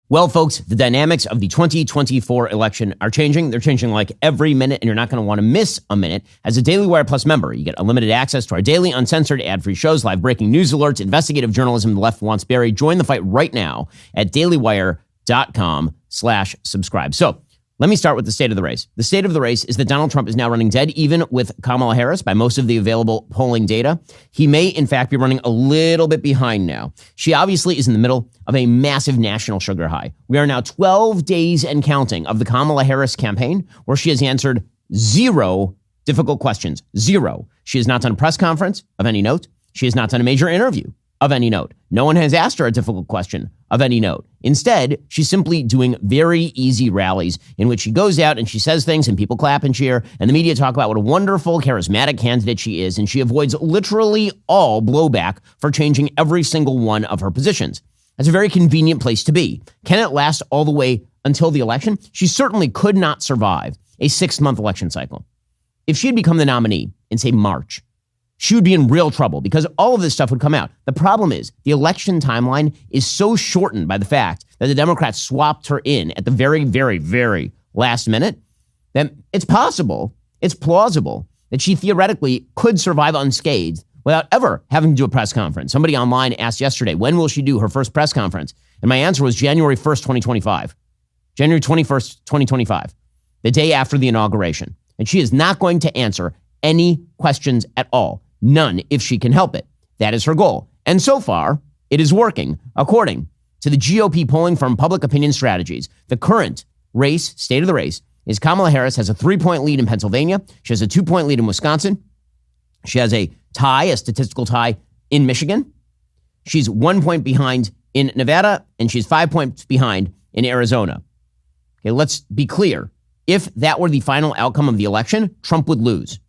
Well, folks, the dynamics of the 2024 election are changing. They're changing like every minute, and you're not going to want to miss a minute. As a Daily Wire Plus member, you get unlimited access to our daily, uncensored, ad-free shows, live breaking news alerts, investigative journalism the left wants buried. Join the fight right now at dailywire.com/subscribe. So let me start with the state of the race. The state of the race is that Donald Trump is now running dead even with Kamala Harris by most of the available polling data. He may, in fact, be running a little bit behind now. She obviously is in the middle of a massive national sugar high. We are now 12 days and counting of the Kamala Harris campaign, where she has answered 0 difficult questions. 0. She has not done a press conference of any note. She has not done a major interview of any note. No one has asked her a difficult question of any note. Instead, she's simply doing very easy rallies in which she goes out and she says things and people clap and cheer, and the media talk about what a wonderful, charismatic candidate she is, and she avoids literally all blowback for changing every single one of her positions. That's a very convenient place to be. Can it last all the way until the election? She certainly could not survive a 6-month election cycle. If she had become the nominee in, say, March, she would be in real trouble because all of this stuff would come out. The problem is the election timeline is so shortened by the fact that the Democrats swapped her in at the very, very, very last minute that it's possible, it's plausible that she theoretically could survive unscathed without ever having to do a press conference. Somebody online asked yesterday, when will she do her first press conference? And my answer was January 1st, 2025. January 21st, 2025, the day after the inauguration. And she is not going to answer any questions at all. None, if she can help it. That is her goal. And so far, it is working. According to the GOP polling firm Public Opinion Strategies, the current race, state of the race, is Kamala Harris has a 3-point lead in Pennsylvania. She has a 2-point lead in Wisconsin. She has a tie, a statistical tie in Michigan. She's 1 point behind in Nevada, and she's 5 points behind in Arizona. Okay, let's be clear. If that were the final outcome of the election, Trump would lose.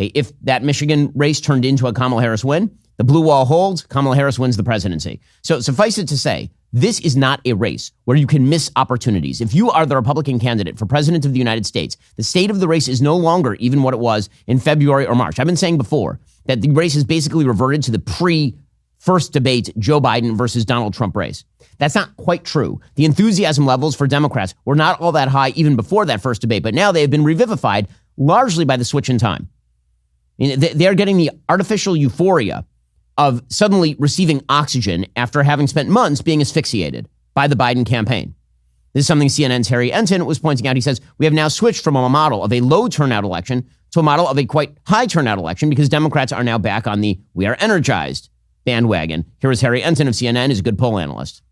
Okay, if that Michigan race turned into a Kamala Harris win, the blue wall holds, Kamala Harris wins the presidency. So suffice it to say, this is not a race where you can miss opportunities. If you are the Republican candidate for president of the United States, the state of the race is no longer even what it was in February or March. I've been saying before that the race has basically reverted to the pre-first debate Joe Biden versus Donald Trump race. That's not quite true. The enthusiasm levels for Democrats were not all that high even before that first debate, but now they have been revivified largely by the switch in time. They are getting the artificial euphoria of suddenly receiving oxygen after having spent months being asphyxiated by the Biden campaign. This is something CNN's Harry Enton was pointing out. He says, we have now switched from a model of a low turnout election to a model of a quite high turnout election because Democrats are now back on the we are energized bandwagon. Here is Harry Enton of CNN, who's a good poll analyst.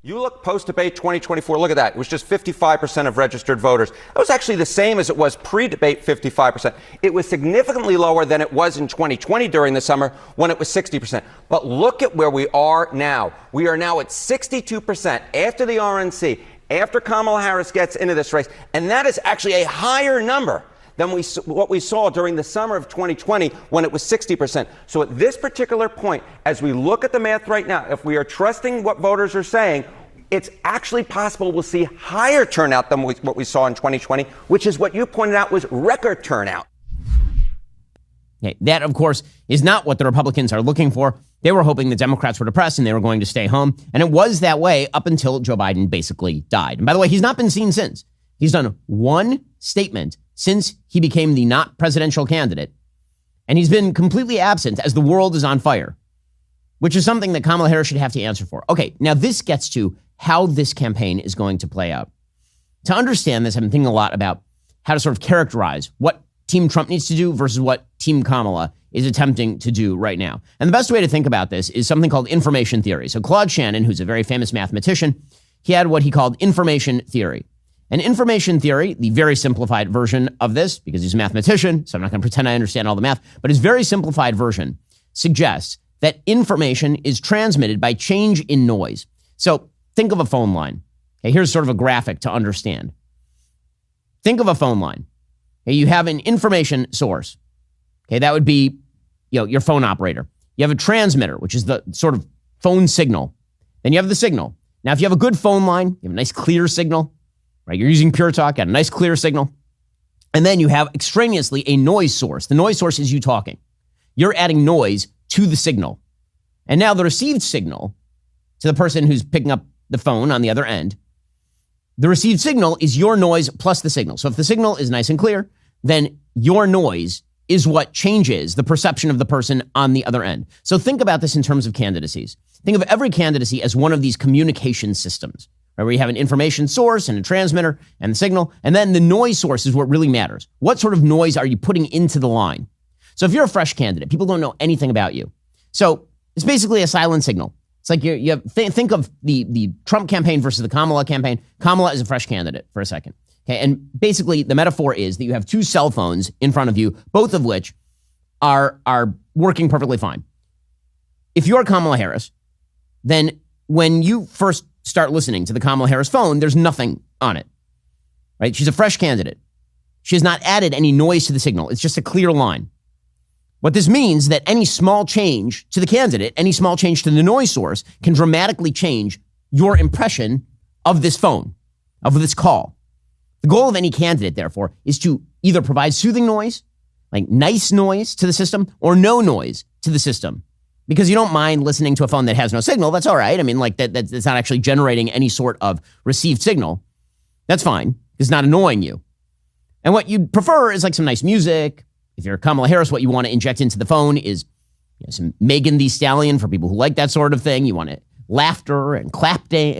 You look post-debate 2024, look at that. It was just 55% of registered voters. That was actually the same as it was pre-debate, 55%. It was significantly lower than it was in 2020 during the summer when it was 60%. But look at where we are now. We are now at 62% after the RNC, after Kamala Harris gets into this race. And that is actually a higher number than what we saw during the summer of 2020 when it was 60%. So at this particular point, as we look at the math right now, if we are trusting what voters are saying, it's actually possible we'll see higher turnout than what we saw in 2020, which is what you pointed out was record turnout. Okay, that, of course, is not what the Republicans are looking for. They were hoping the Democrats were depressed and they were going to stay home. And it was that way up until Joe Biden basically died. And by the way, he's not been seen since. He's done one statement since he became the not presidential candidate. And he's been completely absent as the world is on fire, which is something that Kamala Harris should have to answer for. Okay, now this gets to how this campaign is going to play out. To understand this, I've been thinking a lot about how to sort of characterize what Team Trump needs to do versus what Team Kamala is attempting to do right now. And the best way to think about this is something called information theory. So Claude Shannon, who's a very famous mathematician, he had what he called information theory. And information theory, the very simplified version of this, because he's a mathematician, so I'm not going to pretend I understand all the math, but his very simplified version suggests that information is transmitted by change in noise. So think of a phone line. Okay, here's sort of a graphic to understand. Think of a phone line. Okay, you have an information source. Okay, that would be, your phone operator. You have a transmitter, which is the sort of phone signal. Then you have the signal. Now, if you have a good phone line, you have a nice clear signal, right? You're using Pur Talk, got a nice clear signal. And then you have extraneously a noise source. The noise source is you talking. You're adding noise to the signal. And now the received signal to the person who's picking up the phone on the other end. The received signal is your noise plus the signal. So if the signal is nice and clear, then your noise is what changes the perception of the person on the other end. So think about this in terms of candidacies. Think of every candidacy as one of these communication systems, right, where you have an information source and a transmitter and the signal, and then the noise source is what really matters. What sort of noise are you putting into the line? So if you're a fresh candidate, people don't know anything about you. So it's basically a silent signal. It's like think of the Trump campaign versus the Kamala campaign. Kamala is a fresh candidate for a second. Okay, and basically the metaphor is that you have two cell phones in front of you, both of which are working perfectly fine. If you're Kamala Harris, then when you first start listening to the Kamala Harris phone, there's nothing on it, right? She's a fresh candidate. She has not added any noise to the signal. It's just a clear line. What this means that any small change to the candidate, any small change to the noise source can dramatically change your impression of this phone, of this call. The goal of any candidate, therefore, is to either provide soothing noise, like nice noise to the system, or no noise to the system. Because you don't mind listening to a phone that has no signal. That's all right. I mean, like that's not actually generating any sort of received signal. That's fine. It's not annoying you. And what you'd prefer is like some nice music. If you're Kamala Harris, what you want to inject into the phone is some Megan Thee Stallion for people who like that sort of thing. You want it laughter and clapping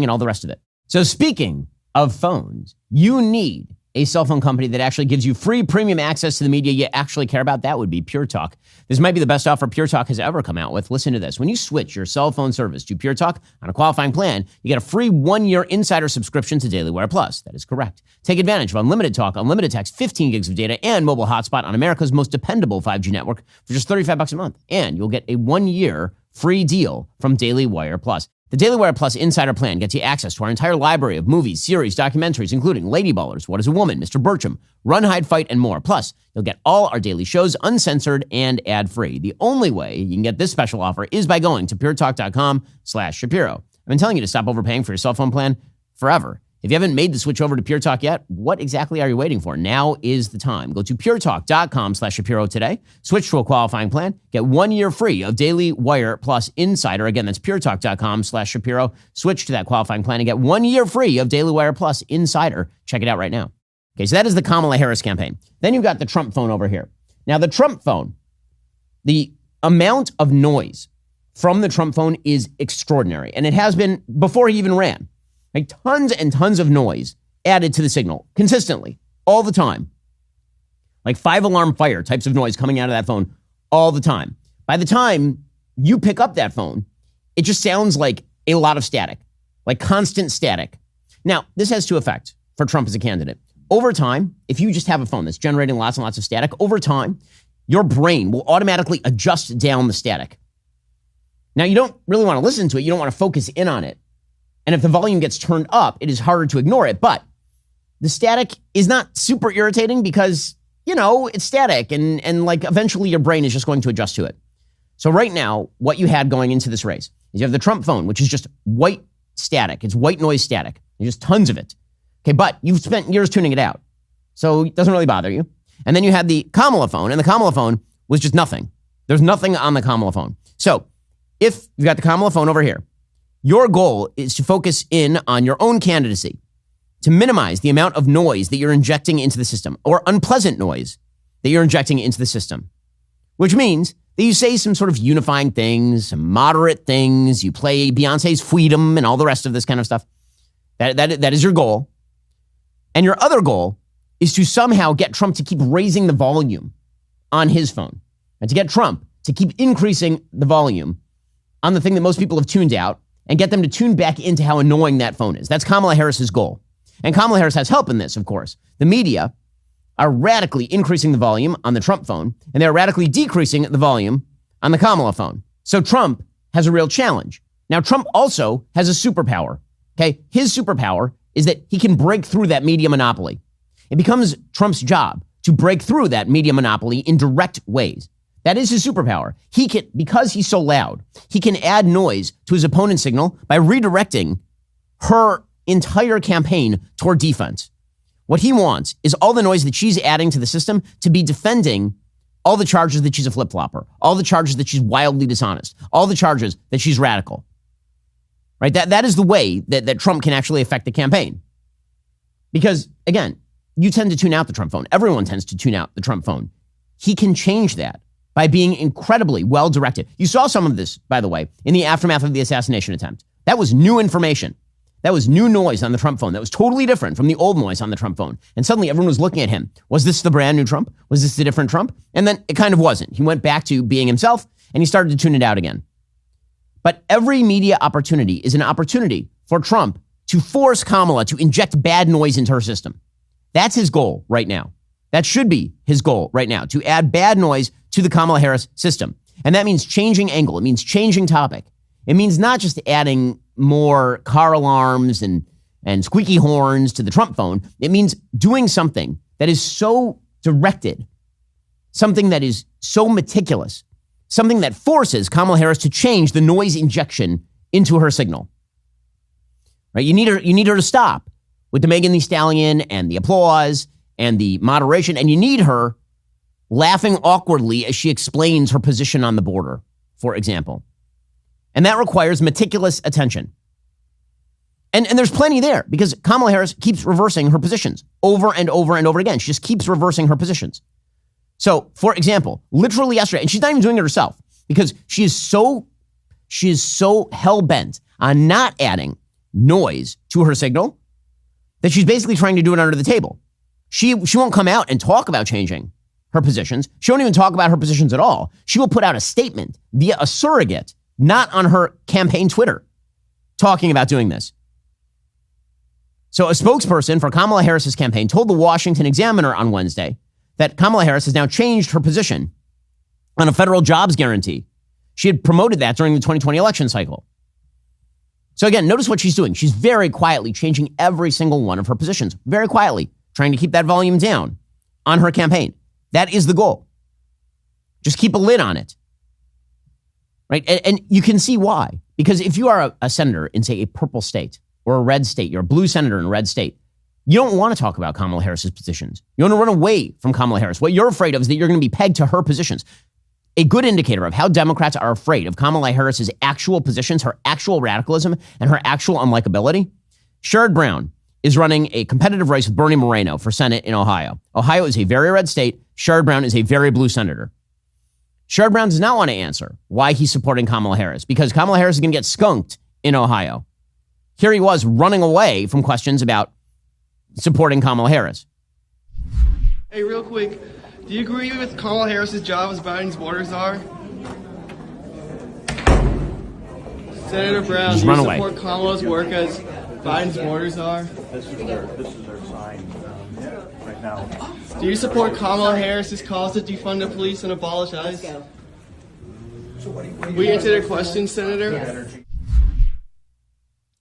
and all the rest of it. So speaking of phones, you need a cell phone company that actually gives you free premium access to the media you actually care about. That would be Pur Talk. This might be the best offer Pur Talk has ever come out with. Listen to this. When you switch your cell phone service to Pur Talk on a qualifying plan, you get a free 1-year insider subscription to Daily Wire Plus. That is correct. Take advantage of unlimited talk, unlimited text, 15 gigs of data, and mobile hotspot on America's most dependable 5G network for just $35 a month. And you'll get a 1-year free deal from Daily Wire Plus. The Daily Wire Plus Insider Plan gets you access to our entire library of movies, series, documentaries, including Lady Ballers, What is a Woman, Mr. Bertram, Run, Hide, Fight, and more. Plus, you'll get all our daily shows uncensored and ad-free. The only way you can get this special offer is by going to puretalk.com/Shapiro. I've been telling you to stop overpaying for your cell phone plan forever. If you haven't made the switch over to Pur Talk yet, what exactly are you waiting for? Now is the time. Go to puretalk.com/Shapiro today. Switch to a qualifying plan. Get 1 year free of Daily Wire Plus Insider. Again, that's puretalk.com/Shapiro. Switch to that qualifying plan and get 1 year free of Daily Wire Plus Insider. Check it out right now. Okay, so that is the Kamala Harris campaign. Then you've got the Trump phone over here. Now, the Trump phone, the amount of noise from the Trump phone is extraordinary. And it has been before he even ran. Like tons and tons of noise added to the signal consistently, all the time. Like 5-alarm fire types of noise coming out of that phone all the time. By the time you pick up that phone, it just sounds like a lot of static, like constant static. Now, this has two effects for Trump as a candidate. Over time, if you just have a phone that's generating lots and lots of static, over time, your brain will automatically adjust down the static. Now, you don't really want to listen to it. You don't want to focus in on it. And if the volume gets turned up, it is harder to ignore it. But the static is not super irritating because, it's static and like eventually your brain is just going to adjust to it. So right now, what you had going into this race is you have the Trump phone, which is just white static. It's white noise static. There's just tons of it. Okay, but you've spent years tuning it out. So it doesn't really bother you. And then you had the Kamala phone, and the Kamala phone was just nothing. There's nothing on the Kamala phone. So if you've got the Kamala phone over here, your goal is to focus in on your own candidacy, to minimize the amount of noise that you're injecting into the system, or unpleasant noise that you're injecting into the system, which means that you say some sort of unifying things, some moderate things, you play Beyonce's Freedom and all the rest of this kind of stuff. That is your goal. And your other goal is to somehow get Trump to keep raising the volume on his phone, and to get Trump to keep increasing the volume on the thing that most people have tuned out, and get them to tune back into how annoying that phone is. That's Kamala Harris's goal. And Kamala Harris has help in this, of course. The media are radically increasing the volume on the Trump phone, and they're radically decreasing the volume on the Kamala phone. So Trump has a real challenge. Now, Trump also has a superpower, okay? His superpower is that he can break through that media monopoly. It becomes Trump's job to break through that media monopoly in direct ways. That is his superpower. He can, because he's so loud, he can add noise to his opponent's signal by redirecting her entire campaign toward defense. What he wants is all the noise that she's adding to the system to be defending all the charges that she's a flip-flopper, all the charges that she's wildly dishonest, all the charges that she's radical. right? That is the way that Trump can actually affect the campaign. Because, again, you tend to tune out the Trump phone. Everyone tends to tune out the Trump phone. He can change that by being incredibly well-directed. You saw some of this, by the way, in the aftermath of the assassination attempt. That was new information. That was new noise on the Trump phone. That was totally different from the old noise on the Trump phone. And suddenly everyone was looking at him. Was this the brand new Trump? Was this the different Trump? And then it kind of wasn't. He went back to being himself and he started to tune it out again. But every media opportunity is an opportunity for Trump to force Kamala to inject bad noise into her system. That's his goal right now. That should be his goal right now, to add bad noise to the Kamala Harris system. And that means changing angle. It means changing topic. It means not just adding more car alarms and squeaky horns to the Trump phone. It means doing something that is so directed, something that is so meticulous, something that forces Kamala Harris to change the noise injection into her signal. Right? You need her to stop with the Megan Thee Stallion and the applause and the moderation, and you need her laughing awkwardly as she explains her position on the border, for example. And that requires meticulous attention. And there's plenty there because Kamala Harris keeps reversing her positions over and over and over again. She just keeps reversing her positions. So, for example, literally yesterday, and she's not even doing it herself because she is so hell-bent on not adding noise to her signal that she's basically trying to do it under the table. She won't come out and talk about changing her positions. She won't even talk about her positions at all. She will put out a statement via a surrogate, not on her campaign Twitter, talking about doing this. So a spokesperson for Kamala Harris's campaign told the Washington Examiner on Wednesday that Kamala Harris has now changed her position on a federal jobs guarantee. She had promoted that during the 2020 election cycle. So again, notice what she's doing. She's very quietly changing every single one of her positions, very quietly, trying to keep that volume down on her campaign. That is the goal. Just keep a lid on it. Right? And you can see why. Because if you are a senator in, say, a purple state or a red state, you're a blue senator in a red state, you don't want to talk about Kamala Harris's positions. You want to run away from Kamala Harris. What you're afraid of is that you're going to be pegged to her positions. A good indicator of how Democrats are afraid of Kamala Harris's actual positions, her actual radicalism, and her actual unlikability. Sherrod Brown is running a competitive race with Bernie Moreno for Senate in Ohio. Ohio is a very red state. Sherrod Brown is a very blue senator. Sherrod Brown does not want to answer why he's supporting Kamala Harris because Kamala Harris is going to get skunked in Ohio. Here he was running away from questions about supporting Kamala Harris. Hey, real quick, do you agree with Kamala Harris's job as Biden's border czar? Senator Brown, do you support Kamala's work as Biden's border czar? This is their sign right now. Do you support Kamala Harris's cause to defund the police and abolish ICE? We answer their question, Senator? Yes.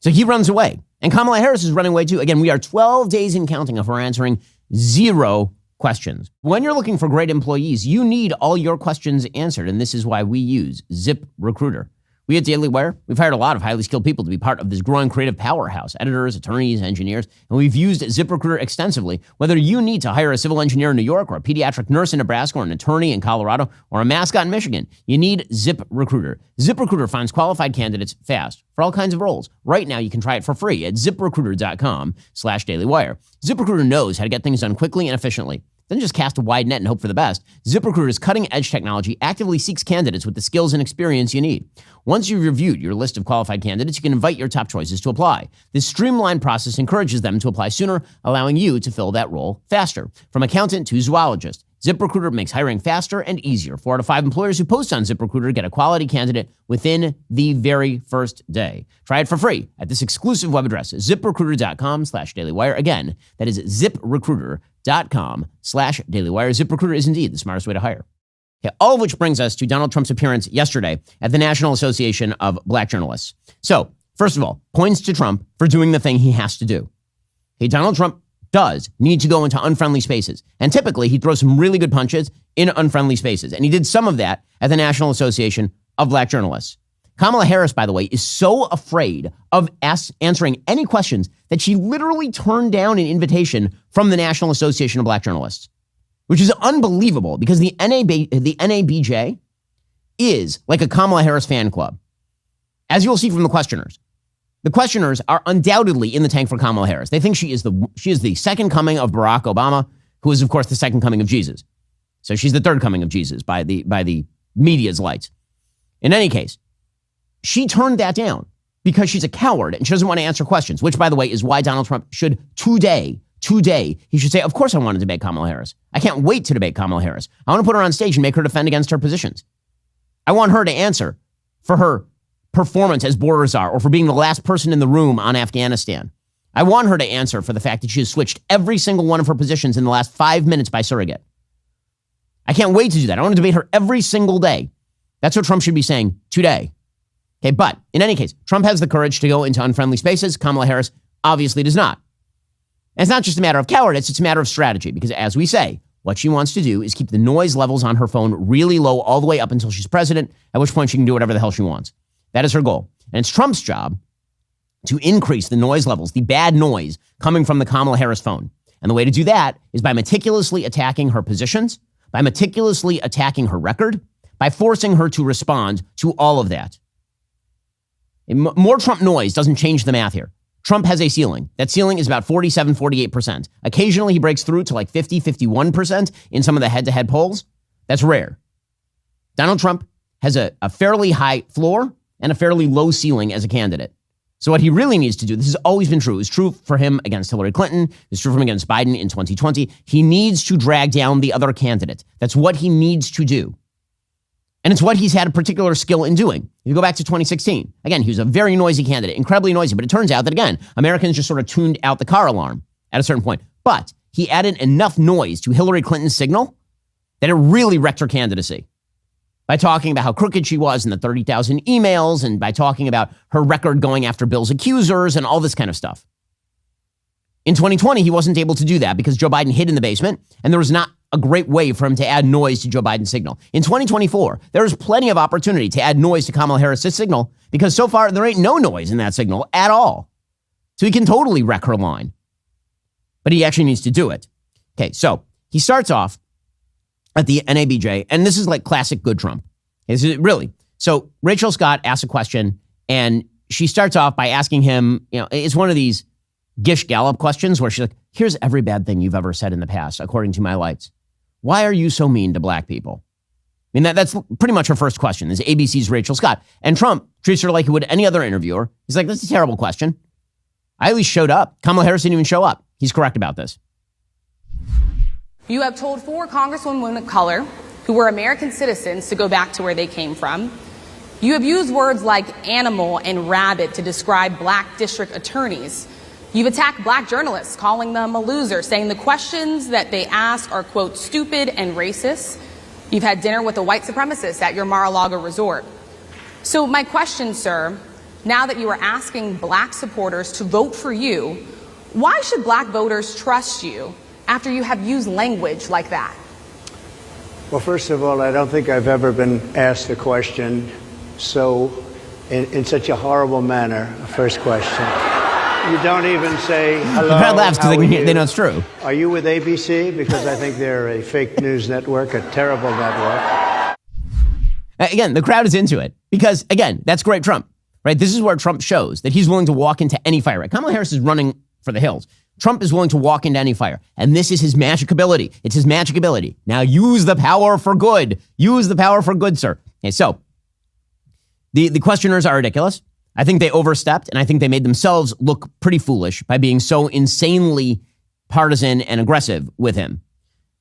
So he runs away. And Kamala Harris is running away too. Again, we are 12 days in counting of her answering 0 questions. When you're looking for great employees, you need all your questions answered. And this is why we use ZipRecruiter. We at Daily Wire, we've hired a lot of highly skilled people to be part of this growing creative powerhouse, editors, attorneys, engineers, and we've used ZipRecruiter extensively. Whether you need to hire a civil engineer in New York or a pediatric nurse in Nebraska or an attorney in Colorado or a mascot in Michigan, you need ZipRecruiter. ZipRecruiter finds qualified candidates fast for all kinds of roles. Right now, you can try it for free at ZipRecruiter.com/dailywire. ZipRecruiter knows how to get things done quickly and efficiently. Doesn't just cast a wide net and hope for the best. ZipRecruiter's cutting-edge technology actively seeks candidates with the skills and experience you need. Once you've reviewed your list of qualified candidates, you can invite your top choices to apply. This streamlined process encourages them to apply sooner, allowing you to fill that role faster. From accountant to zoologist, ZipRecruiter makes hiring faster and easier. 4 out of 5 employers who post on ZipRecruiter get a quality candidate within the very first day. Try it for free at this exclusive web address, ZipRecruiter.com/dailywire. Again, that is ZipRecruiter.com/dailywire. ZipRecruiter is indeed the smartest way to hire. Okay, all of which brings us to Donald Trump's appearance yesterday at the National Association of Black Journalists. So, first of all, points to Trump for doing the thing he has to do. Okay, Donald Trump does need to go into unfriendly spaces. And typically, he throws some really good punches in unfriendly spaces. And he did some of that at the National Association of Black Journalists. Kamala Harris, by the way, is so afraid of answering any questions that she literally turned down an invitation from the National Association of Black Journalists, which is unbelievable because the NABJ is like a Kamala Harris fan club, as you'll see from the questioners. the questioners are undoubtedly in the tank for Kamala Harris. They think she is the second coming of Barack Obama, who is, of course, the second coming of Jesus. So she's the third coming of Jesus by the media's lights. In any case, she turned that down because she's a coward and she doesn't want to answer questions, which, by the way, is why Donald Trump should today, he should say, of course I want to debate Kamala Harris. I can't wait to debate Kamala Harris. I want to put her on stage and make her defend against her positions. I want her to answer for her performance as border czar or for being the last person in the room on Afghanistan. I want her to answer for the fact that she has switched every single one of her positions in the last 5 minutes by surrogate. I can't wait to do that. I want to debate her every single day. That's what Trump should be saying today. Okay, but in any case, Trump has the courage to go into unfriendly spaces. Kamala Harris obviously does not. And it's not just a matter of cowardice, it's a matter of strategy, because as we say, what she wants to do is keep the noise levels on her phone really low all the way up until she's president, at which point she can do whatever the hell she wants. That is her goal. And it's Trump's job to increase the noise levels, the bad noise coming from the Kamala Harris phone. And the way to do that is by meticulously attacking her positions, by meticulously attacking her record, by forcing her to respond to all of that. More Trump noise doesn't change the math here. Trump has a ceiling. That ceiling is about 47, 48%. Occasionally he breaks through to like 50, 51% in some of the head-to-head polls. That's rare. Donald Trump has a fairly high floor and a fairly low ceiling as a candidate. So what he really needs to do, this has always been true, it's true for him against Hillary Clinton, it's true for him against Biden in 2020. He needs to drag down the other candidate. That's what he needs to do. And it's what he's had a particular skill in doing. If you go back to 2016, again, he was a very noisy candidate, incredibly noisy, but it turns out that, again, Americans just sort of tuned out the car alarm at a certain point. But he added enough noise to Hillary Clinton's signal that it really wrecked her candidacy. By talking about how crooked she was and the 30,000 emails, and by talking about her record going after Bill's accusers and all this kind of stuff. In 2020, he wasn't able to do that because Joe Biden hid in the basement, and there was not a great way for him to add noise to Joe Biden's signal. In 2024, there is plenty of opportunity to add noise to Kamala Harris' signal because so far there ain't no noise in that signal at all. So he can totally wreck her line. But he actually needs to do it. Okay, so he starts off at the NABJ, and this is like classic good Trump. This is really. So Rachel Scott asks a question, and she starts off by asking him, it's one of these Gish Gallop questions where she's like, here's every bad thing you've ever said in the past, according to my lights. Why are you so mean to black people? I mean, that's pretty much her first question, is ABC's Rachel Scott. And Trump treats her like he would any other interviewer. He's like, that's a terrible question. I at least showed up. Kamala Harris didn't even show up. He's correct about this. You have told 4 congresswomen of color who were American citizens to go back to where they came from. You have used words like animal and rabbit to describe black district attorneys. You've attacked black journalists, calling them a loser, saying the questions that they ask are, quote, stupid and racist. You've had dinner with a white supremacist at your Mar-a-Lago resort. So my question, sir, now that you are asking black supporters to vote for you, why should black voters trust you after you have used language like that? Well, first of all, I don't think I've ever been asked a question in such a horrible manner. First question. You don't even say hello. The crowd laughs because they know it's true. Are you with ABC? Because I think they're a fake news network, a terrible network. Again, the crowd is into it because, again, that's great Trump, right? This is where Trump shows that he's willing to walk into any fire. Right? Kamala Harris is running for the hills. Trump is willing to walk into any fire. And this is his magic ability. It's his magic ability. Now use the power for good. Use the power for good, sir. Okay, so the questioners are ridiculous. I think they overstepped, and I think they made themselves look pretty foolish by being so insanely partisan and aggressive with him.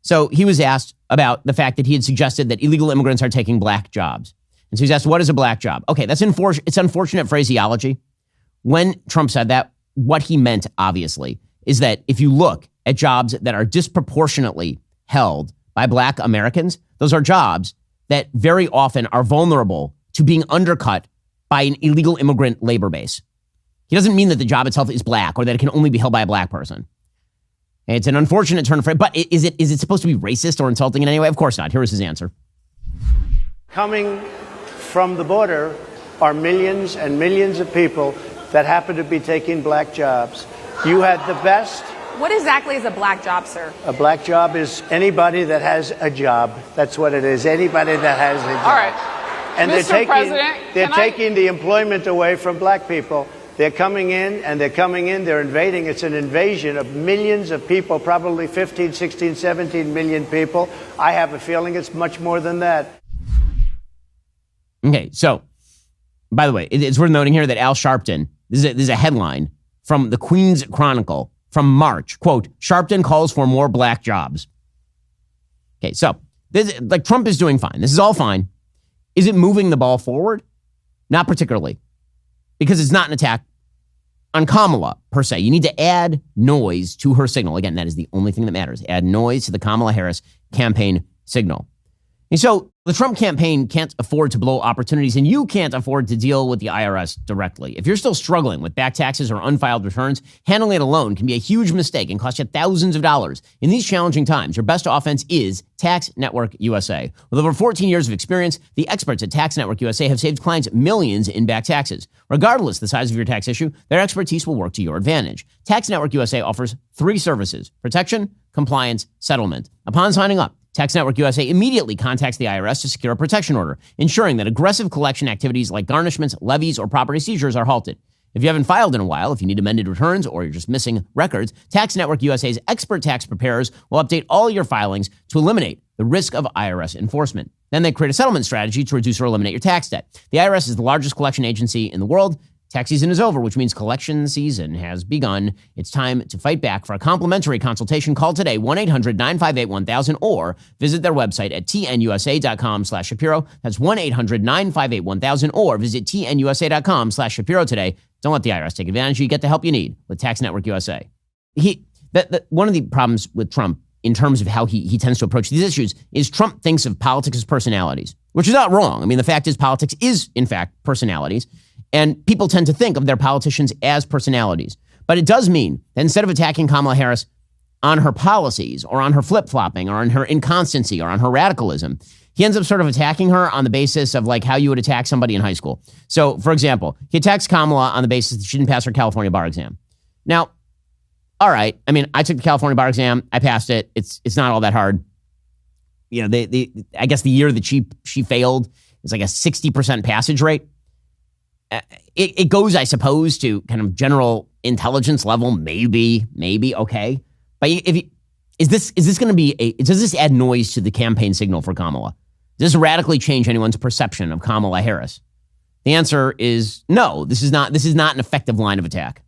So he was asked about the fact that he had suggested that illegal immigrants are taking black jobs. And so he's asked, what is a black job? Okay, it's unfortunate phraseology. When Trump said that, what he meant, obviously, is that if you look at jobs that are disproportionately held by black Americans, those are jobs that very often are vulnerable to being undercut by an illegal immigrant labor base. He doesn't mean that the job itself is black or that it can only be held by a black person. It's an unfortunate turn of phrase, but is it supposed to be racist or insulting in any way? Of course not. Here is his answer. Coming from the border are millions and millions of people that happen to be taking black jobs. You had the best. What exactly is a black job, sir? A black job is anybody that has a job. That's what it is. Anybody that has a job. All right. And Mr. they're taking the employment away from black people. They're coming in, and they're invading. It's an invasion of millions of people, probably 15, 16, 17 million people. I have a feeling it's much more than that. Okay, so, by the way, it's worth noting here that Al Sharpton, this is a headline from the Queen's Chronicle from March, quote, Sharpton calls for more black jobs. Okay, so, Trump is doing fine. This is all fine. Is it moving the ball forward? Not particularly, because it's not an attack on Kamala, per se. You need to add noise to her signal. Again, that is the only thing that matters. Add noise to the Kamala Harris campaign signal. And so the Trump campaign can't afford to blow opportunities, and you can't afford to deal with the IRS directly. If you're still struggling with back taxes or unfiled returns, handling it alone can be a huge mistake and cost you thousands of dollars. In these challenging times, your best offense is Tax Network USA. With over 14 years of experience, the experts at Tax Network USA have saved clients millions in back taxes. Regardless the size of your tax issue, their expertise will work to your advantage. Tax Network USA offers 3 services: protection, compliance, settlement. Upon signing up, Tax Network USA immediately contacts the IRS to secure a protection order, ensuring that aggressive collection activities like garnishments, levies, or property seizures are halted. If you haven't filed in a while, if you need amended returns, or you're just missing records, Tax Network USA's expert tax preparers will update all your filings to eliminate the risk of IRS enforcement. Then they create a settlement strategy to reduce or eliminate your tax debt. The IRS is the largest collection agency in the world. Tax season is over, which means collection season has begun. It's time to fight back. For a complimentary consultation, call today, 1-800-958-1000, or visit their website at tnusa.com/Shapiro. That's 1-800-958-1000, or visit tnusa.com/Shapiro today. Don't let the IRS take advantage. You get the help you need with Tax Network USA. One of the problems with Trump in terms of how he tends to approach these issues is Trump thinks of politics as personalities, which is not wrong. I mean, the fact is politics is, in fact, personalities. And people tend to think of their politicians as personalities. But it does mean that instead of attacking Kamala Harris on her policies or on her flip-flopping or on her inconstancy or on her radicalism, he ends up sort of attacking her on the basis of like how you would attack somebody in high school. So, for example, he attacks Kamala on the basis that she didn't pass her California bar exam. Now, all right, I mean, I took the California bar exam. I passed it. It's not all that hard. You know, I guess the year that she failed is like a 60% passage rate. It goes, I suppose, to kind of general intelligence level, maybe, okay. But is this going to be does this add noise to the campaign signal for Kamala? Does this radically change anyone's perception of Kamala Harris? The answer is no. This is not an effective line of attack.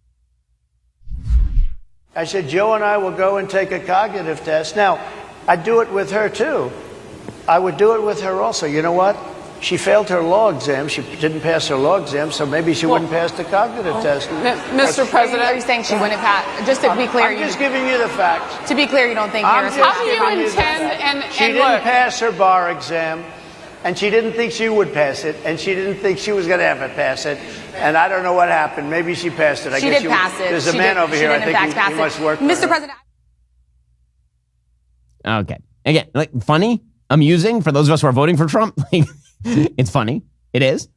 I said, Joe and I will go and take a cognitive test. Now, I'd do it with her, too. I would do it with her also. You know what? She failed her law exam. She didn't pass her law exam, so maybe she wouldn't pass the cognitive test. Mr. President, are you saying she wouldn't pass? Just to be clear, I'm just giving you the facts. To be clear, you don't think Harris? How do you intend? She didn't pass her bar exam, and she didn't think she would pass it, and she didn't think she was going to ever pass it. And I don't know what happened. Maybe she passed it. She did pass it. There's a man over here. I think he must work for her. Mr. President. Okay. Again, like funny, amusing for those of us who are voting for Trump. It's funny. It is.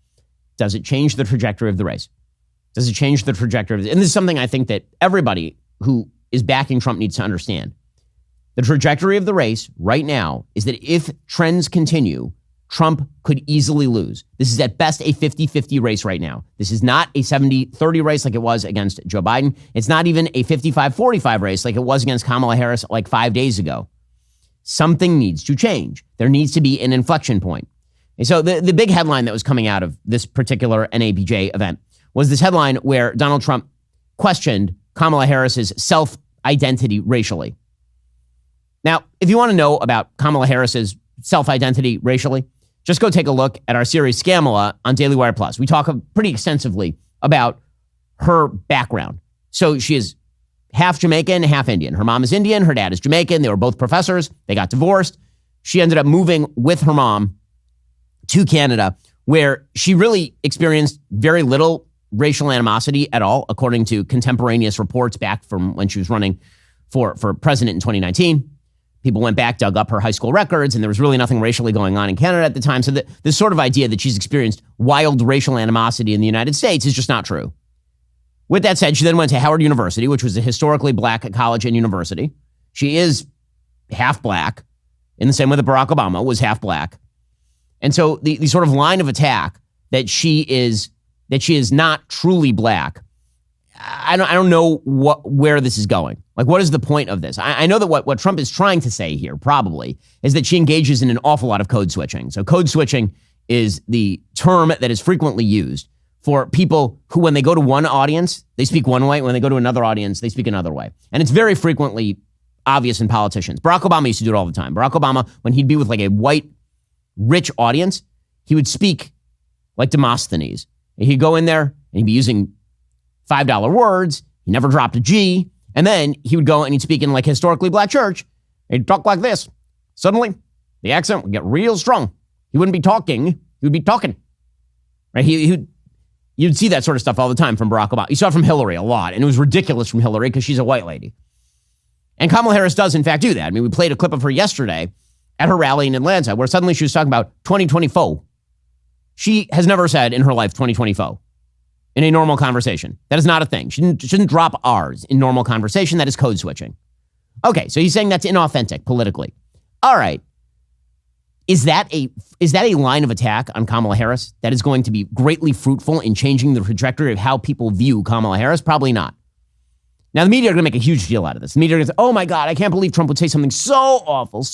Does it change the trajectory of the race? Does it change the trajectory of this? And this is something I think that everybody who is backing Trump needs to understand. The trajectory of the race right now is that if trends continue, Trump could easily lose. This is at best a 50-50 race right now. This is not a 70-30 race like it was against Joe Biden. It's not even a 55-45 race like it was against Kamala Harris like 5 days ago. Something needs to change. There needs to be an inflection point. And so the big headline that was coming out of this particular NABJ event was this headline where Donald Trump questioned Kamala Harris's self-identity racially. Now, if you want to know about Kamala Harris's self-identity racially, just go take a look at our series Scamala on Daily Wire Plus. We talk pretty extensively about her background. So she is half Jamaican, half Indian. Her mom is Indian. Her dad is Jamaican. They were both professors. They got divorced. She ended up moving with her mom to Canada, where she really experienced very little racial animosity at all, according to contemporaneous reports back from when she was running for president in 2019. People went back, dug up her high school records, and there was really nothing racially going on in Canada at the time. So this sort of idea that she's experienced wild racial animosity in the United States is just not true. With that said, she then went to Howard University, which was a historically black college and university. She is half black, in the same way that Barack Obama was half black. And so the sort of line of attack that she is not truly black I don't know where this is going. Like, what is the point of this? I know that what Trump is trying to say here probably is that she engages in an awful lot of code switching. So code switching is the term that is frequently used for people who, when they go to one audience, they speak one way. When they go to another audience, they speak another way. And it's very frequently obvious in politicians. Barack Obama used to do it all the time. Barack Obama, when he'd be with like a white, rich audience, he would speak like Demosthenes. He'd go in there and he'd be using $5 words. He never dropped a G. And then he would go and he'd speak in like historically black church. He'd talk like this. Suddenly, the accent would get real strong. He wouldn't be talking. He would be talking. Right? You'd see that sort of stuff all the time from Barack Obama. You saw it from Hillary a lot. And it was ridiculous from Hillary because she's a white lady. And Kamala Harris does, in fact, do that. I mean, we played a clip of her yesterday at her rally in Atlanta where suddenly she was talking about 2024. She has never said in her life 2024 in a normal conversation. That is not a thing. She shouldn't drop R's in normal conversation. That is code switching. Okay, so he's saying that's inauthentic politically. All right. Is that a line of attack on Kamala Harris that is going to be greatly fruitful in changing the trajectory of how people view Kamala Harris? Probably not. Now, the media are going to make a huge deal out of this. The media are going to say, oh my God, I can't believe Trump would say something so awful,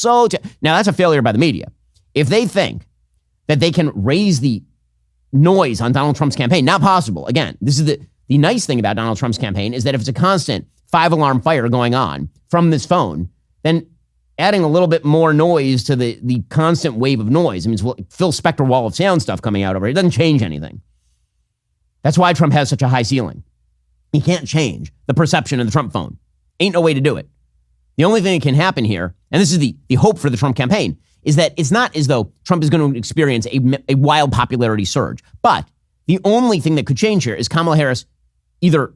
Now, that's a failure by the media. If they think that they can raise the noise on Donald Trump's campaign, not possible. Again, this is the nice thing about Donald Trump's campaign is that if it's a constant 5-alarm fire going on from this phone, then adding a little bit more noise to the constant wave of noise, I mean, it's Phil Spector wall of sound stuff coming out over it. It doesn't change anything. That's why Trump has such a high ceiling. He can't change the perception of the Trump phone. Ain't no way to do it. The only thing that can happen here, and this is the hope for the Trump campaign, is that it's not as though Trump is going to experience a wild popularity surge. But the only thing that could change here is Kamala Harris either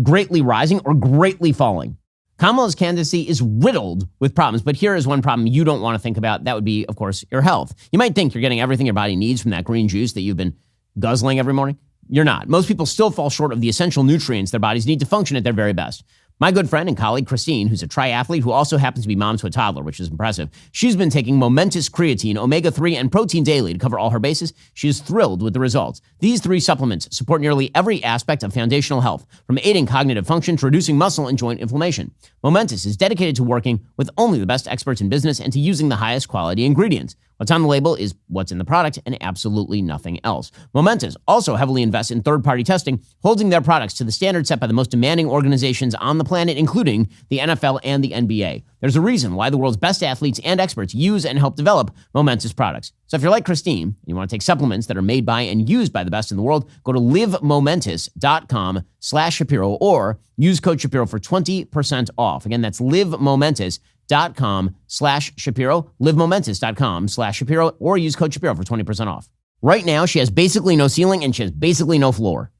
greatly rising or greatly falling. Kamala's candidacy is riddled with problems, but here is one problem you don't want to think about. That would be, of course, your health. You might think you're getting everything your body needs from that green juice that you've been guzzling every morning. You're not. Most people still fall short of the essential nutrients their bodies need to function at their very best. My good friend and colleague, Christine, who's a triathlete who also happens to be mom to a toddler, which is impressive. She's been taking Momentus creatine, omega-3, and protein daily to cover all her bases. She is thrilled with the results. These 3 supplements support nearly every aspect of foundational health, from aiding cognitive function to reducing muscle and joint inflammation. Momentus is dedicated to working with only the best experts in business and to using the highest quality ingredients. What's on the label is what's in the product and absolutely nothing else. Momentus also heavily invests in third-party testing, holding their products to the standard set by the most demanding organizations on the planet, including the NFL and the NBA. There's a reason why the world's best athletes and experts use and help develop Momentus products. So if you're like Christine, and you want to take supplements that are made by and used by the best in the world, go to livemomentus.com/Shapiro or use code Shapiro for 20% off. Again, that's livemomentus.com/Shapiro, livemomentus.com/Shapiro, or use code Shapiro for 20% off. Right now, she has basically no ceiling and she has basically no floor.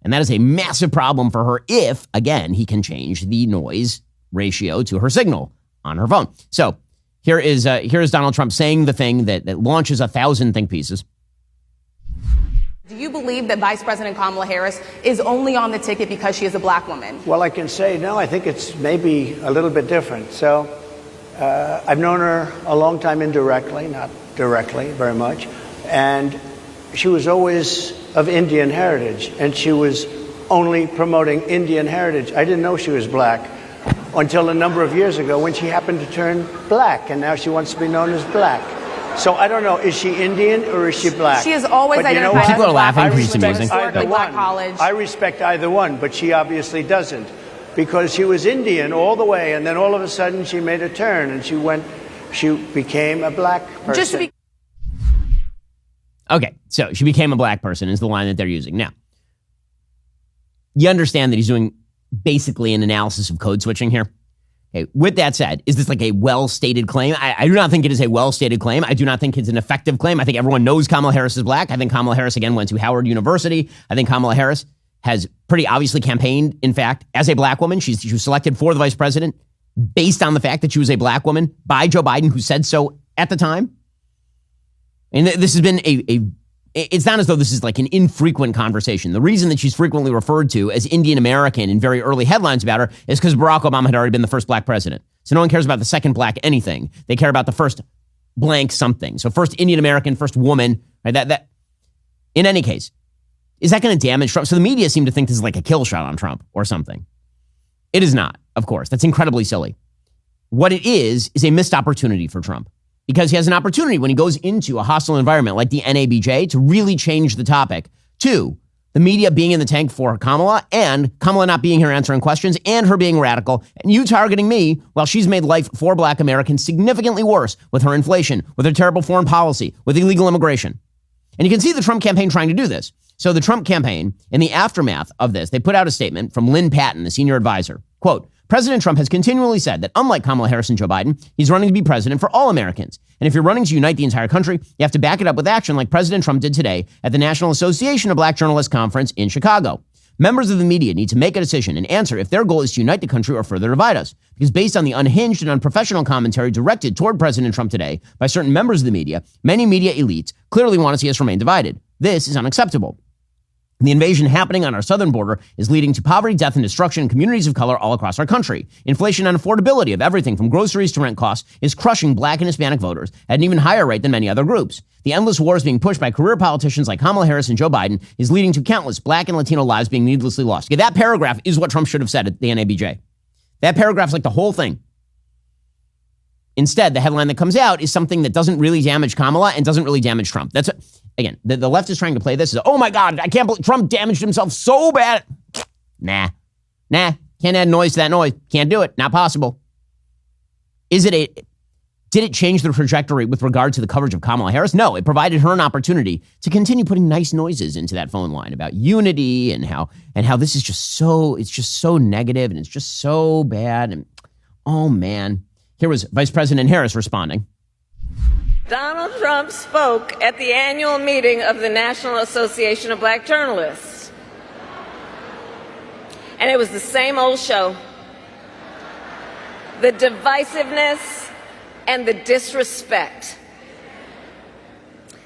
And that is a massive problem for her if, again, he can change the noise ratio to her signal on her phone. So here is Donald Trump saying the thing that launches 1,000 think pieces. Do you believe that Vice President Kamala Harris is only on the ticket because she is a black woman? Well, I can say, no, I think it's maybe a little bit different. So I've known her a long time indirectly, not directly very much. And she was always of Indian heritage, and she was only promoting Indian heritage. I didn't know she was black until a number of years ago when she happened to turn black, and now she wants to be known as black. So I don't know, is she Indian or is she black? She has always identified as people are laughing, black. pretty amusing. I respect either one, but she obviously doesn't, because she was Indian all the way, and then all of a sudden she made a turn, and she became a black person. Just to be Okay, so she became a black person is the line that they're using. Now, you understand that he's doing basically an analysis of code switching here. Okay, with that said, is this like a well-stated claim? I do not think it is a well-stated claim. I do not think it's an effective claim. I think everyone knows Kamala Harris is black. I think Kamala Harris, again, went to Howard University. I think Kamala Harris has pretty obviously campaigned, in fact, as a black woman. She was selected for the vice president based on the fact that she was a black woman by Joe Biden, who said so at the time. And this has been it's not as though this is like an infrequent conversation. The reason that she's frequently referred to as Indian American in very early headlines about her is because Barack Obama had already been the first black president. So no one cares about the second black anything. They care about the first blank something. So first Indian American, first woman, right? That in any case, Is that going to damage Trump? So the media seem to think this is like a kill shot on Trump or something. It is not, of course. That's incredibly silly. What it is a missed opportunity for Trump, because he has an opportunity when he goes into a hostile environment like the NABJ to really change the topic to the media being in the tank for Kamala, and Kamala not being here answering questions, and her being radical, and you targeting me while she's made life for Black Americans significantly worse with her inflation, with her terrible foreign policy, with illegal immigration. And you can see the Trump campaign trying to do this. So the Trump campaign, in the aftermath of this, they put out a statement from Lynn Patton, the senior advisor. Quote, President Trump has continually said that unlike Kamala Harris and Joe Biden, he's running to be president for all Americans. And if you're running to unite the entire country, you have to back it up with action like President Trump did today at the National Association of Black Journalists Conference in Chicago. Members of the media need to make a decision and answer if their goal is to unite the country or further divide us. Because based on the unhinged and unprofessional commentary directed toward President Trump today by certain members of the media, many media elites clearly want to see us remain divided. This is unacceptable. The invasion happening on our southern border is leading to poverty, death, and destruction in communities of color all across our country. Inflation and affordability of everything from groceries to rent costs is crushing Black and Hispanic voters at an even higher rate than many other groups. The endless wars being pushed by career politicians like Kamala Harris and Joe Biden is leading to countless Black and Latino lives being needlessly lost. Okay, that paragraph is what Trump should have said at the NABJ. That paragraph's like the whole thing. Instead, the headline that comes out is something that doesn't really damage Kamala and doesn't really damage Trump. That's again, the left is trying to play this as, oh my God, I can't believe Trump damaged himself so bad. Nah, can't add noise to that noise. Can't do it. Not possible. Did it change the trajectory with regard to the coverage of Kamala Harris? No, it provided her an opportunity to continue putting nice noises into that phone line about unity and how this is just so negative and it's just so bad. And oh man. Here was Vice President Harris responding. Donald Trump spoke at the annual meeting of the National Association of Black Journalists. And it was the same old show. The divisiveness and the disrespect.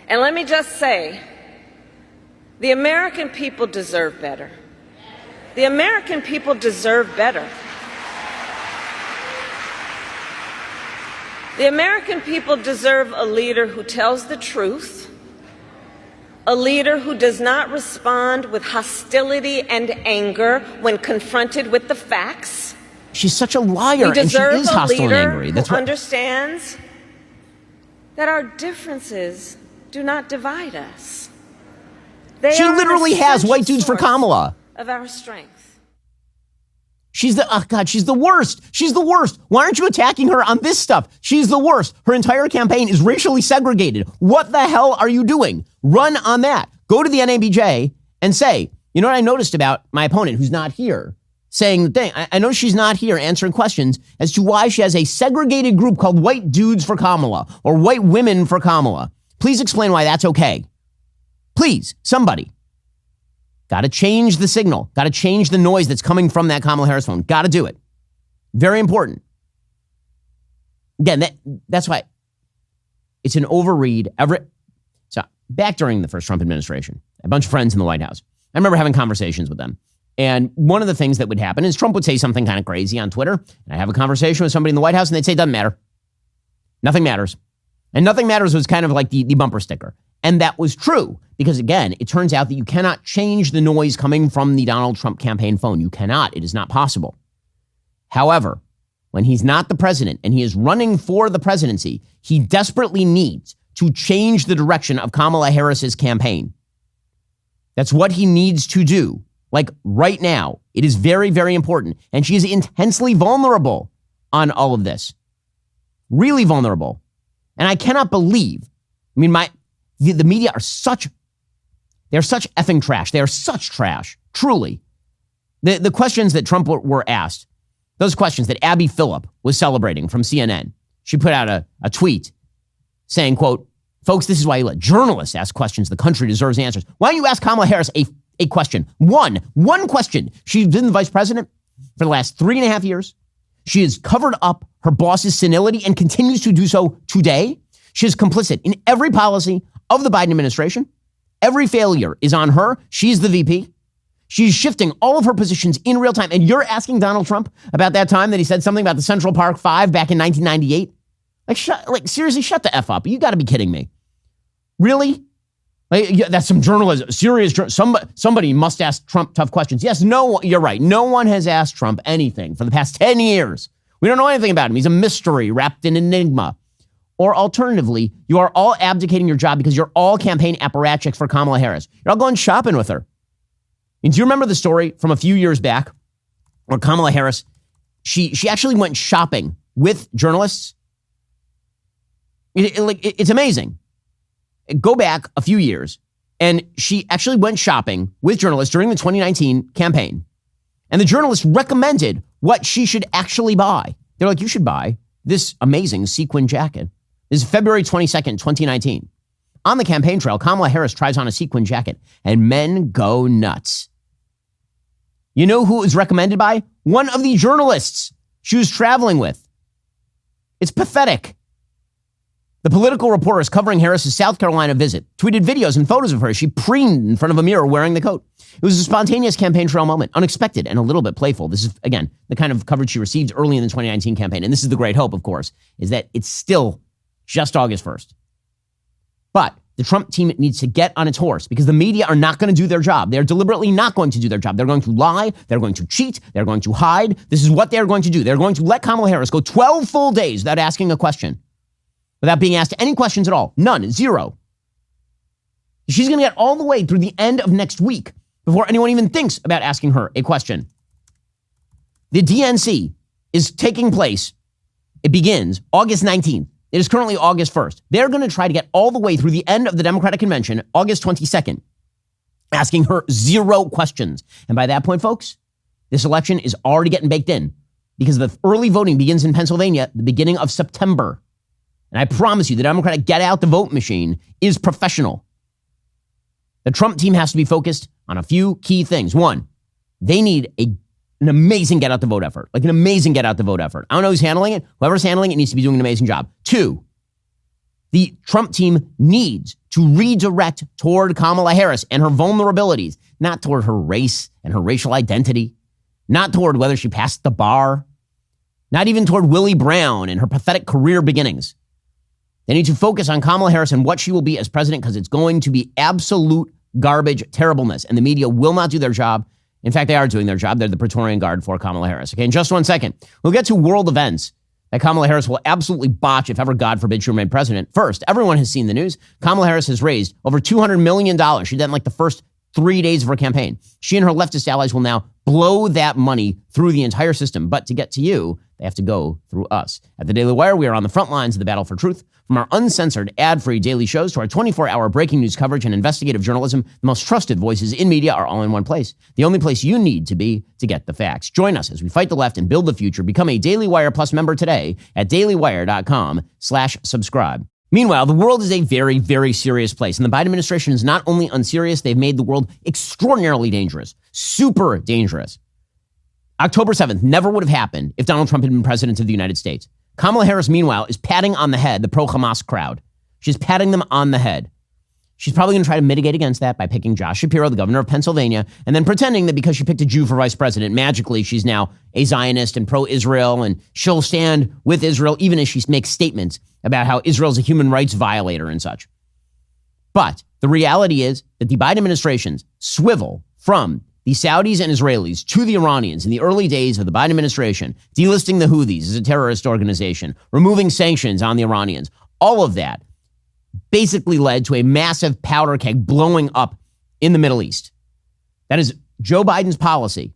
And let me just say, the American people deserve better. The American people deserve better. The American people deserve a leader who tells the truth, a leader who does not respond with hostility and anger when confronted with the facts. She's such a liar, and she is hostile and angry. That's what understands that our differences do not divide us. She literally has white dudes for Kamala. Of our strength. She's the worst. She's the worst. Why aren't you attacking her on this stuff? She's the worst. Her entire campaign is racially segregated. What the hell are you doing? Run on that. Go to the NABJ and say, you know what I noticed about my opponent who's not here? Saying the thing. I know she's not here answering questions as to why she has a segregated group called white dudes for Kamala or white women for Kamala. Please explain why that's okay. Please, somebody. Got to change the signal. Got to change the noise that's coming from that Kamala Harris phone. Got to do it. Very important. Again, that's why it's an overread. So back during the first Trump administration, a bunch of friends in the White House, I remember having conversations with them. And one of the things that would happen is Trump would say something kind of crazy on Twitter. And I'd have a conversation with somebody in the White House and they'd say, it doesn't matter. Nothing matters. And nothing matters was kind of like the bumper sticker. And that was true because, again, it turns out that you cannot change the noise coming from the Donald Trump campaign phone. You cannot. It is not possible. However, when he's not the president and he is running for the presidency, he desperately needs to change the direction of Kamala Harris's campaign. That's what he needs to do. Like right now, it is very, very important. And she is intensely vulnerable on all of this. Really vulnerable. And I cannot believe, the media are they're such effing trash. They are such trash, truly. The questions that Trump were asked, those questions that Abby Phillip was celebrating from CNN, she put out a tweet saying, quote, folks, this is why you let journalists ask questions. The country deserves answers. Why don't you ask Kamala Harris a question? One question. She's been the vice president for the last 3.5 years. She has covered up her boss's senility and continues to do so today. She is complicit in every policy of the Biden administration. Every failure is on her. She's the VP. She's shifting all of her positions in real time. And you're asking Donald Trump about that time that he said something about the Central Park Five back in 1998? Seriously, shut the F up. You got to be kidding me. Really? Like, yeah, that's some journalism, serious. Somebody must ask Trump tough questions. Yes, no, you're right. No one has asked Trump anything for the past 10 years. We don't know anything about him. He's a mystery wrapped in enigma. Or alternatively, you are all abdicating your job because you're all campaign apparatchiks for Kamala Harris. You're all going shopping with her. And do you remember the story from a few years back where Kamala Harris, she actually went shopping with journalists? It's amazing. Go back a few years, and she actually went shopping with journalists during the 2019 campaign. And the journalists recommended what she should actually buy. They're like, you should buy this amazing sequin jacket. This is February 22nd, 2019. On the campaign trail, Kamala Harris tries on a sequin jacket, and men go nuts. You know who it was recommended by? One of the journalists she was traveling with. It's pathetic. The political reporters covering Harris's South Carolina visit tweeted videos and photos of her as she preened in front of a mirror wearing the coat. It was a spontaneous campaign trail moment, unexpected and a little bit playful. This is, again, the kind of coverage she received early in the 2019 campaign. And this is the great hope, of course, is that it's still just August 1st. But the Trump team needs to get on its horse because the media are not going to do their job. They're deliberately not going to do their job. They're going to lie. They're going to cheat. They're going to hide. This is what they're going to do. They're going to let Kamala Harris go 12 full days without asking a question, without being asked any questions at all. None. Zero. She's going to get all the way through the end of next week before anyone even thinks about asking her a question. The DNC is taking place. It begins August 19th. It is currently August 1st. They're going to try to get all the way through the end of the Democratic Convention, August 22nd, asking her zero questions. And by that point, folks, this election is already getting baked in because the early voting begins in Pennsylvania at the beginning of September. And I promise you, the Democratic get out the vote machine is professional. The Trump team has to be focused on a few key things. One, they need an amazing get out the vote effort, like an amazing get out the vote effort. I don't know who's handling it. Whoever's handling it needs to be doing an amazing job. Two, the Trump team needs to redirect toward Kamala Harris and her vulnerabilities, not toward her race and her racial identity, not toward whether she passed the bar, not even toward Willie Brown and her pathetic career beginnings. They need to focus on Kamala Harris and what she will be as president because it's going to be absolute garbage, terribleness, and the media will not do their job. In fact, they are doing their job. They're the Praetorian Guard for Kamala Harris. Okay, in just 1 second, we'll get to world events that Kamala Harris will absolutely botch if ever, God forbid, she remain president. First, everyone has seen the news. Kamala Harris has raised over $200 million. She did that in like the first 3 days of her campaign. She and her leftist allies will now blow that money through the entire system. But to get to you, they have to go through us. At the Daily Wire, we are on the front lines of the battle for truth. From our uncensored, ad-free daily shows to our 24-hour breaking news coverage and investigative journalism, the most trusted voices in media are all in one place. The only place you need to be to get the facts. Join us as we fight the left and build the future. Become a Daily Wire Plus member today at dailywire.com/subscribe. Meanwhile, the world is a very, very serious place. And the Biden administration is not only unserious, they've made the world extraordinarily dangerous, super dangerous. October 7th never would have happened if Donald Trump had been president of the United States. Kamala Harris, meanwhile, is patting on the head the pro-Hamas crowd. She's patting them on the head. She's probably going to try to mitigate against that by picking Josh Shapiro, the governor of Pennsylvania, and then pretending that because she picked a Jew for vice president, magically she's now a Zionist and pro-Israel, and she'll stand with Israel even as she makes statements about how Israel's a human rights violator and such. But the reality is that the Biden administration's swivel from the Saudis and Israelis to the Iranians in the early days of the Biden administration, delisting the Houthis as a terrorist organization, removing sanctions on the Iranians, all of that basically led to a massive powder keg blowing up in the Middle East. That is Joe Biden's policy.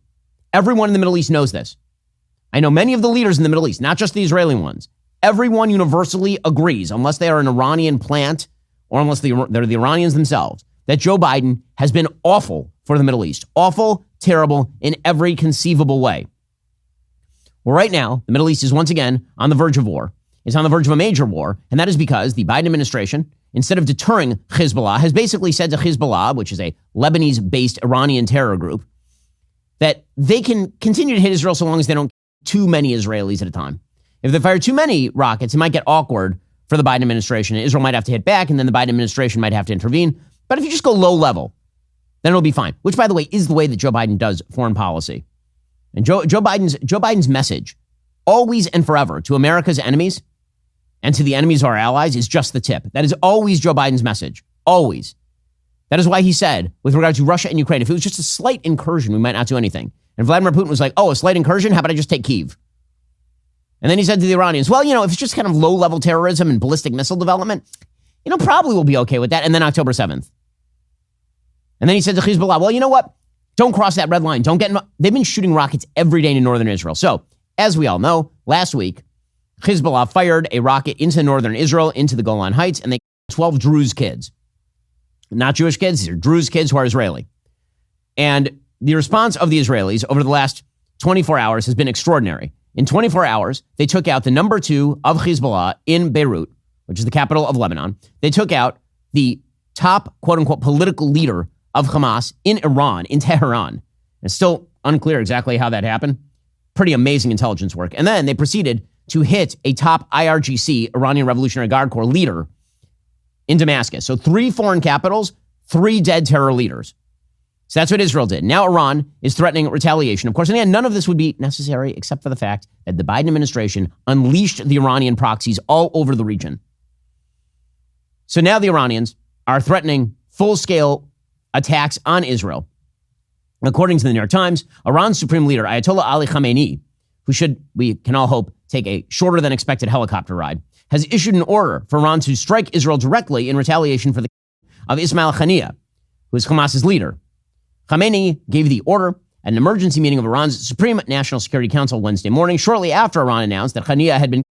Everyone in the Middle East knows this. I know many of the leaders in the Middle East, not just the Israeli ones. Everyone universally agrees, unless they are an Iranian plant or unless they're the Iranians themselves, that Joe Biden has been awful for the Middle East. Awful, terrible in every conceivable way. Well, right now, the Middle East is once again on the verge of war. It's on the verge of a major war, and that is because the Biden administration, instead of deterring Hezbollah, has basically said to Hezbollah, which is a Lebanese-based Iranian terror group, that they can continue to hit Israel so long as they don't kill too many Israelis at a time. If they fire too many rockets, it might get awkward for the Biden administration. Israel might have to hit back, and then the Biden administration might have to intervene. But if you just go low level, then it'll be fine, which, by the way, is the way that Joe Biden does foreign policy. And Joe Biden's message, always and forever, to America's enemies and to the enemies of our allies is just the tip. That is always Joe Biden's message. Always. That is why he said, with regard to Russia and Ukraine, if it was just a slight incursion, we might not do anything. And Vladimir Putin was like, oh, a slight incursion? How about I just take Kyiv? And then he said to the Iranians, well, if it's just kind of low-level terrorism and ballistic missile development, probably we'll be okay with that. And then October 7th. And then he said to Hezbollah, well, you know what? Don't cross that red line. Don't get involved. They've been shooting rockets every day in northern Israel. So, as we all know, last week, Hezbollah fired a rocket into northern Israel, into the Golan Heights, and they killed 12 Druze kids. Not Jewish kids. These are Druze kids who are Israeli. And the response of the Israelis over the last 24 hours has been extraordinary. In 24 hours, they took out the number 2 of Hezbollah in Beirut, which is the capital of Lebanon. They took out the top, quote-unquote, political leader of Hamas in Iran, in Tehran. It's still unclear exactly how that happened. Pretty amazing intelligence work. And then they proceeded to hit a top IRGC, Iranian Revolutionary Guard Corps leader in Damascus. So 3 foreign capitals, 3 dead terror leaders. So that's what Israel did. Now Iran is threatening retaliation. Of course, and again, none of this would be necessary except for the fact that the Biden administration unleashed the Iranian proxies all over the region. So now the Iranians are threatening full-scale attacks on Israel. According to the New York Times, Iran's supreme leader, Ayatollah Ali Khamenei, who should, we can all hope, take a shorter than expected helicopter ride, has issued an order for Iran to strike Israel directly in retaliation for the of Ismail Haniyeh, who is Hamas's leader. Khamenei gave the order at an emergency meeting of Iran's Supreme National Security Council Wednesday morning, shortly after Iran announced that Haniyeh had been.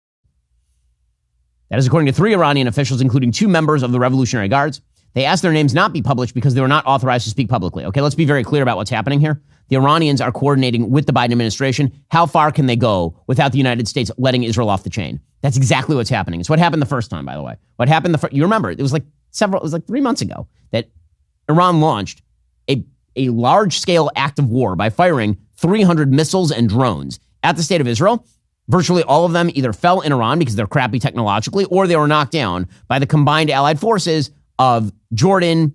That is according to 3 Iranian officials, including 2 members of the Revolutionary Guards. They asked their names not be published because they were not authorized to speak publicly. Okay, let's be very clear about what's happening here. The Iranians are coordinating with the Biden administration. How far can they go without the United States letting Israel off the chain? That's exactly what's happening. It's what happened the first time, by the way. What happened you remember, it was like 3 months ago that Iran launched a large-scale act of war by firing 300 missiles and drones at the state of Israel. Virtually all of them either fell in Iran because they're crappy technologically, or they were knocked down by the combined allied forces of Jordan,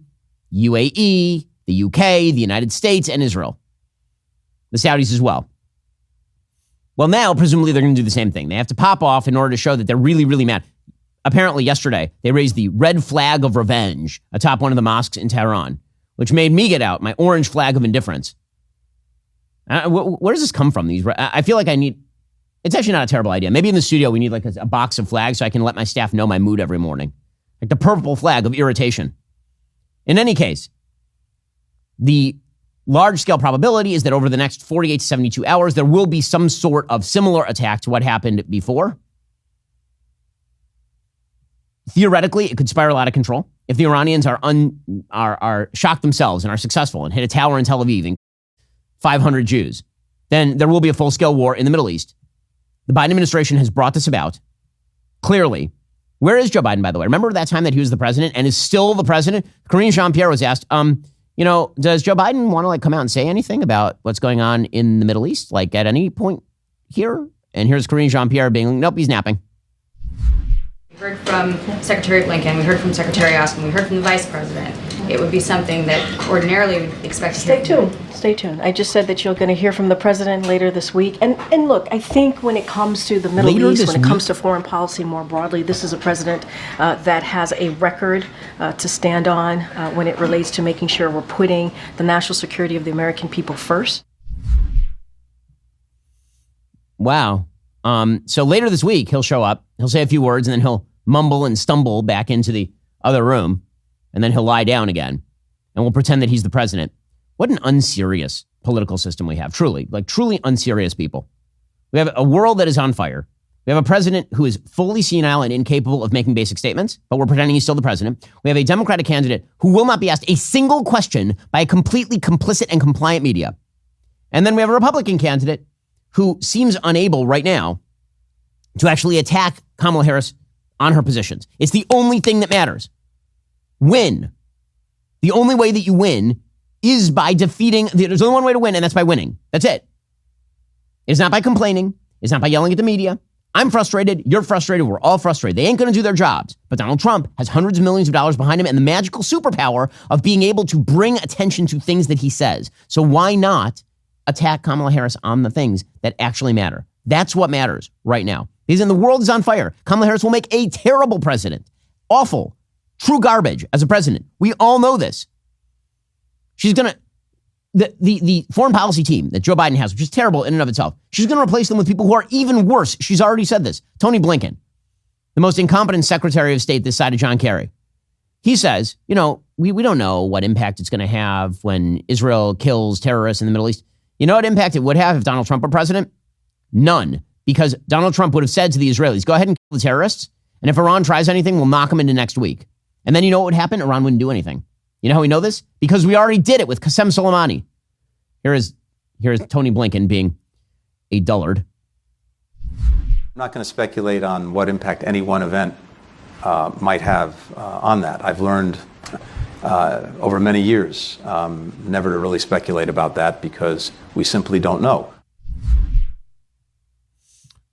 UAE, the UK, the United States, and Israel. The Saudis as well. Well, now, presumably, they're going to do the same thing. They have to pop off in order to show that they're really, really mad. Apparently, yesterday, they raised the red flag of revenge atop one of the mosques in Tehran, which made me get out my orange flag of indifference. Where does this come from? I feel like it's actually not a terrible idea. Maybe in the studio, we need like a box of flags so I can let my staff know my mood every morning. Like the purple flag of irritation. In any case, the large-scale probability is that over the next 48 to 72 hours, there will be some sort of similar attack to what happened before. Theoretically, it could spiral out of control. If the Iranians are shocked themselves and are successful and hit a tower in Tel Aviv and 500 Jews, then there will be a full-scale war in the Middle East. The Biden administration has brought this about. Clearly, where is Joe Biden, by the way? Remember that time that he was the president and is still the president? Karine Jean-Pierre was asked, does Joe Biden want to come out and say anything about what's going on in the Middle East, at any point here? And here's Karine Jean-Pierre being, nope, he's napping. We heard from Secretary Blinken, we heard from Secretary Austin, we heard from the Vice President. It would be something that ordinarily we'd expect to hear. Stay tuned. I just said that you're going to hear from the president later this week. And look, I think when it comes to the Middle East, when it comes to foreign policy more broadly, this is a president that has a record to stand on when it relates to making sure we're putting the national security of the American people first. Wow. So later this week, he'll show up, he'll say a few words, and then he'll mumble and stumble back into the other room, and then he'll lie down again, and we'll pretend that he's the president. What an unserious political system we have, truly unserious people. We have a world that is on fire. We have a president who is fully senile and incapable of making basic statements, but we're pretending he's still the president. We have a Democratic candidate who will not be asked a single question by a completely complicit and compliant media. And then we have a Republican candidate who seems unable right now to actually attack Kamala Harris on her positions. It's the only thing that matters. Win. The only way that you win is by defeating. There's only one way to win, and that's by winning. That's it. It's not by complaining. It's not by yelling at the media. I'm frustrated. You're frustrated. We're all frustrated. They ain't going to do their jobs. But Donald Trump has hundreds of millions of dollars behind him and the magical superpower of being able to bring attention to things that he says. So why not attack Kamala Harris on the things that actually matter? That's what matters right now. Because the world is on fire. Kamala Harris will make a terrible president. Awful. True garbage as a president. We all know this. She's going to, the foreign policy team that Joe Biden has, which is terrible in and of itself, she's going to replace them with people who are even worse. She's already said this. Tony Blinken, the most incompetent Secretary of State this side of John Kerry. He says, we don't know what impact it's going to have when Israel kills terrorists in the Middle East. You know what impact it would have if Donald Trump were president? None. Because Donald Trump would have said to the Israelis, go ahead and kill the terrorists. And if Iran tries anything, we'll knock them into next week. And then you know what would happen? Iran wouldn't do anything. You know how we know this? Because we already did it with Qasem Soleimani. Here is Tony Blinken being a dullard. I'm not going to speculate on what impact any one event might have on that. I've learned over many years never to really speculate about that because we simply don't know.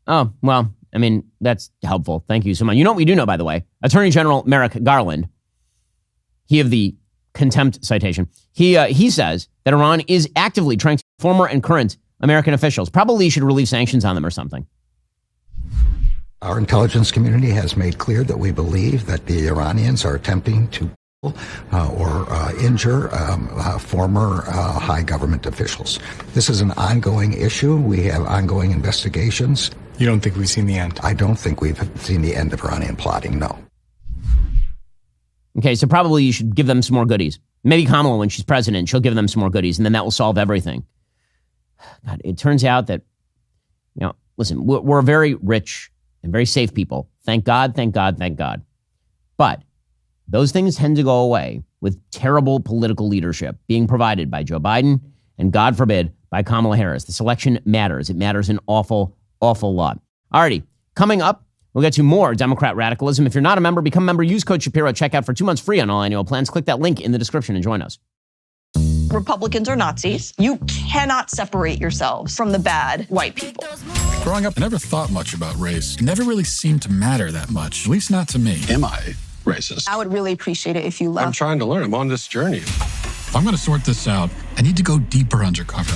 Oh, well, I mean, that's helpful. Thank you so much. You know what we do know, by the way? Attorney General Merrick Garland, he of the contempt citation, he says that Iran is actively trying to former and current American officials. Probably should relieve sanctions on them or something. Our intelligence community has made clear that we believe that the Iranians are attempting to injure former high government officials. This is an ongoing issue. We have ongoing investigations. You don't think we've seen the end? I don't think we've seen the end of Iranian plotting, no. Okay, so probably you should give them some more goodies. Maybe Kamala, when she's president, she'll give them some more goodies, and then that will solve everything. God, it turns out that, listen, we're very rich and very safe people. Thank God, thank God, thank God. But those things tend to go away with terrible political leadership being provided by Joe Biden and, God forbid, by Kamala Harris. This election matters. It matters an awful, awful lot. Alrighty, coming up, we'll get to more Democrat radicalism. If you're not a member, become a member. Use code Shapiro at checkout for 2 months free on all annual plans. Click that link in the description and join us. Republicans are Nazis. You cannot separate yourselves from the bad white people. Growing up, I never thought much about race. It never really seemed to matter that much, at least not to me. Am I racist? I would really appreciate it if you left. I'm trying to learn. I'm on this journey. If I'm going to sort this out, I need to go deeper undercover.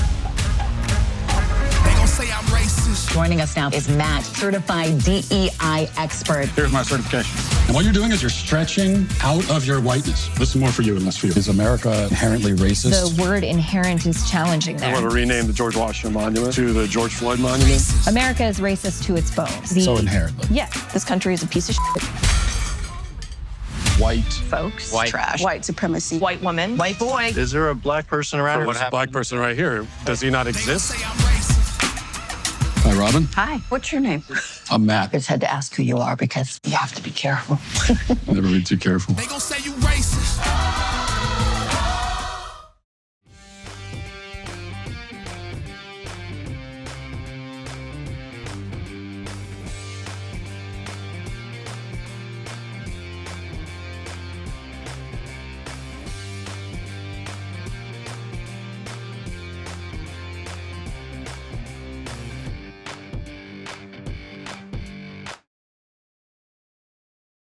They gonna say I'm racist. Joining us now is Matt, certified DEI expert. Here's my certification. And what you're doing is you're stretching out of your whiteness. This is more for you and less for you. Is America inherently racist? The word inherent is challenging there. I want to rename the George Washington Monument to the George Floyd Monument. America is racist to its bones. So inherently. Yeah, this country is a piece of shit. White. Folks. White. Trash. White supremacy. White woman. White boy. Is there a black person around here? What's a black person right here? Does he not exist? Hi, Robin. Hi. What's your name? I'm Matt. I just had to ask who you are because you have to be careful. Never be too careful. They gonna say you racist.